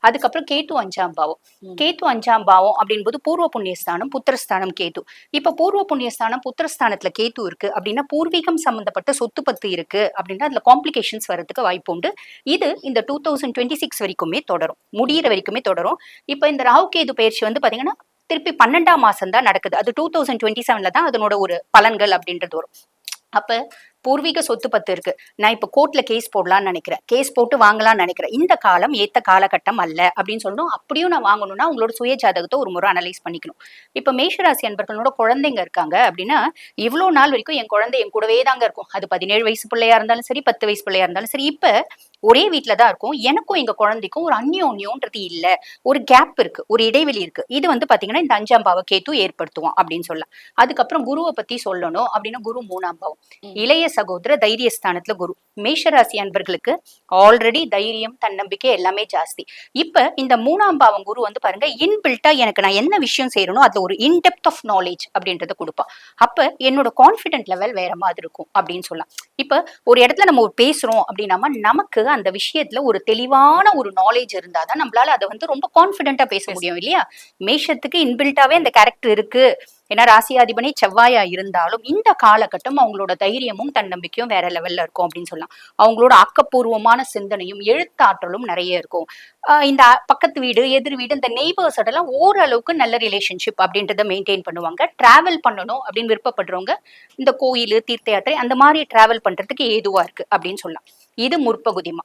அதுக்கப்புறம் கேத்து 5ஆம் பாவம். கேத்து 5ஆம் பாவம் அப்படின்போது பூர்வ புண்ணியஸ்தானம், புத்திரஸ்தானம் கேத்து. இப்ப பூர்வ புண்ணியஸ்தானம், புத்திரஸ்தானத்துல கேத்து இருக்கு அப்படின்னா பூர்வீகம் சம்பந்தப்பட்ட சொத்து பத்து இருக்கு அப்படின்னா அதுல காம்ப்ளிகேஷன்ஸ் வரதுக்கு வாய்ப்பு உண்டு. இது இந்த 2026 வரைக்குமே தொடரும். முடியிற வரைக்குமே தொடரும். இப்ப இந்த ராகு கேது பயிற்சி வந்து பாத்தீங்கன்னா திருப்பி 12ஆம் மாசம் தான் நடக்குது. அது 2027ல தான் அதனோட ஒரு பலன்கள் அப்படின்றது வரும். அப்ப பூர்வீக சொத்து பத்து இருக்கு. நான் இப்ப கோர்ட்ல கேஸ் போடலாம்னு நினைக்கிறேன். கேஸ் போட்டு வாங்கலாம்னு நினைக்கிறேன். இந்த காலம் ஏத்த காலகட்டம் அல்ல அப்படின்னு சொல்லணும். அப்படியும் நான் வாங்கணும்னா உங்களோட சுய ஜாதகத்தை ஒரு முறை அனலைஸ் பண்ணிக்கணும். இப்ப மேஷராசி அன்பர்களோட குழந்தைங்க இருக்காங்க அப்படின்னா இவ்வளோ நாள் வரைக்கும் என் குழந்தை என் கூடவே தாங்க இருக்கும். அது 17 வயசு பிள்ளையா இருந்தாலும் சரி, 10 வயசு பிள்ளையா இருந்தாலும் சரி. இப்ப ஒரே வீட்டுல தான் இருக்கும். எனக்கும் எங்க குழந்தைக்கும் ஒரு அந்யோன்யம்ன்றது இல்ல. ஒரு கேப் இருக்கு, ஒரு இடைவெளி இருக்கு. இது வந்து பாத்தீங்கன்னா இந்த 5ஆம் பாவ கேத்து ஏற்படுத்துவோம் அப்படின்னு சொல்லலாம். அதுக்கப்புறம் குருவை பத்தி சொல்லணும் அப்படின்னா குரு 3ஆம் பாவம். இளைய சகோதர தைரியஸ்தானத்துல குரு. மேஷராசி அன்பர்களுக்கு ஆல்ரெடி தைரியம், தன்னம்பிக்கை எல்லாமே ஜாஸ்தி. இப்ப இந்த 3ஆம் பாவம் குரு வந்து பாருங்க இன்பில்ட்டா எனக்கு நான் என்ன விஷயம் செய்யறனோ அதுல ஒரு இன்டெப்த் ஆஃப் நாலேஜ் அப்படின்றத கொடுப்பா. அப்ப என்னோட கான்பிடென்ட் லெவல் வேற மாதிரி இருக்கும் அப்படின்னு சொல்லலாம். இப்ப ஒரு இடத்துல நம்ம பேசுறோம் அப்படின்னா நமக்கு அந்த விஷயத்துல ஒரு தெளிவான ஒரு நாலேஜ் இருந்தாதான் நம்மளால அதை வந்து ரொம்ப கான்பிடென்ட்டா பேச முடியும் இல்லையா? மேஷத்துக்கு இன்பில்ட்டாவே அந்த கேரக்டர் இருக்கு. ஏன்னா ராசியாதிபதி செவ்வாயா இருந்தாலும் இந்த காலகட்டம் அவங்களோட தைரியமும் தன்னம்பிக்கையும் வேற லெவல்ல இருக்கும் அப்படின்னு சொல்லலாம். அவங்களோட ஆக்கப்பூர்வமான சிந்தனையும் எழுத்தாற்றலும் நிறைய இருக்கும். இந்த பக்கத்து வீடு, எதிர் வீடு, இந்த நெய்பர்ஸ் எல்லாம் ஓரளவுக்கு நல்ல ரிலேஷன்ஷிப் அப்படின்றத மெயின்டைன் பண்ணுவாங்க. டிராவல் பண்ணணும் அப்படின்னு விருப்பப்படுறவங்க இந்த கோயில், தீர்த்த யாத்திரை அந்த மாதிரி டிராவல் பண்றதுக்கு ஏதுவா இருக்கு அப்படின்னு சொல்லலாம். இது முற்பகுதிமா.